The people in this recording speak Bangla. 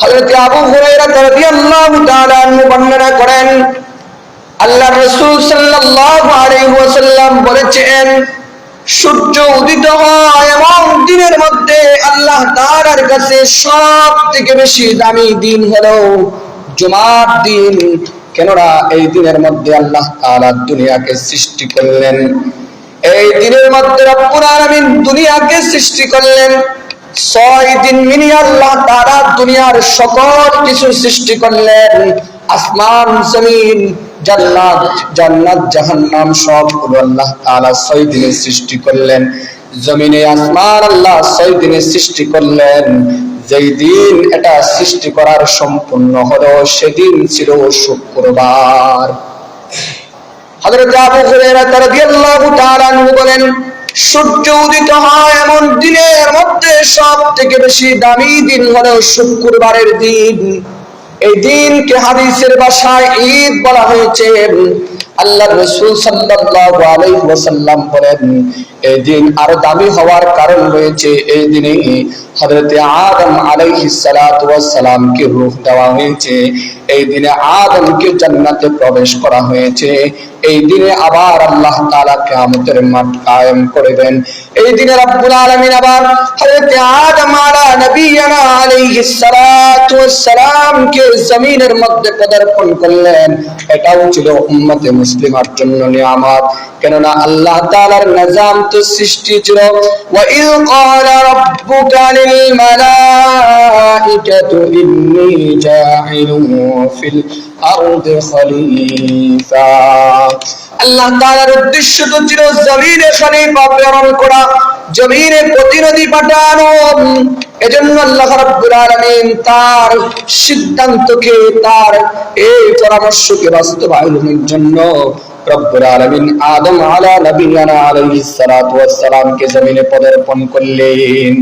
হযরত আবু হুরায়রা রাদিয়াল্লাহু তাআলা আনহু বর্ণনা করেন, আল্লাহর রাসূল সাল্লাল্লাহু আলাইহি ওয়াসাল্লাম বলেছেন, সূর্য উদিত হয় এবং দিনের মধ্যে আল্লাহ তাআলার কাছে সবথেকে বেশি দামি দিন হলো জুমার দিন। কেননা এই দিনের মধ্যে আল্লাহ তাআলা দুনিয়াকে সৃষ্টি করলেন। এই দিনের মধ্যে রব্বুল আলামিন দুনিয়াকে সৃষ্টি করলেন। 6 দিন মিলিয়ে আল্লাহ তাআলা দুনিয়ার সকল কিছু সৃষ্টি করলেন। আসমান, জমিন, জান্নাত, জাহান্নাম সবগুলো আল্লাহ তাআলা 6 দিনে সৃষ্টি করলেন। জমিনে আসমান আল্লাহ 6 দিনে সৃষ্টি করলেন। যেই দিন এটা সৃষ্টি করার সম্পূর্ণ হলো সেদিন ছিল শুক্রবার। হযরত আবু হুরায়রা রাদিয়াল্লাহু তাআলা আনহু বলেন, সূর্য উদিত হয় এমন দিনের মধ্যে সবথেকে বেশি দামি দিন হলো শুক্রবারের দিন। এই দিনকে হাদিসের ভাষায় ঈদ বলা হয়েছে। আল্লাহর রাসূল সাল্লাল্লাহু আলাইহি ওয়াসাল্লাম বলেন, এই দিন আরো দামি হওয়ার কারণ রয়েছে। এই দিনে হযরত আদম আলাইহিস সালাতু ওয়াস সালামকে রূহ দেওয়া হয়েছে। এই দিনে আদমকে জান্নাতে প্রবেশ করা হয়েছে। এই দিনে আবার আল্লাহ তাআলা কিয়ামতের মাঠ কায়েম করবেন। এই দিনে রব্বুল আলামিন আবার হযরত আদম আলা নবিয়্যিনা আলাইহিস সালাতু ওয়াস সালামকে জমিনের মধ্যে পদার্পণ করলেন। এটাও ছিল উম্মতে মুসলিমার জন্য নিয়ামত। কেননা আল্লাহ তাআলার নিজাম তো সৃষ্টি ছিল, ওয়া ইয ক্বালা রাব্বুকা লিল মালাইকাতু ইন্নী জাইলুন ফিল আরদি খলিফা। আল্লাহ তাআলার উদ্দেশ্য তো ছিল জমিনে খলিফা প্রেরণ করা, জমিনে প্রতিনিধি পাঠানো। এজন্য আল্লাহ রাব্বুল আলামিন তার সিদ্ধান্তকে, তার এই পরামর্শকে বাস্তবায়নের জন্য রব্বুল আলামিন আদম আলা নবিয়্যিনা আলাইহিস সালাতু ওয়াস সালামকে জমিনে পদার্পণ করলেন।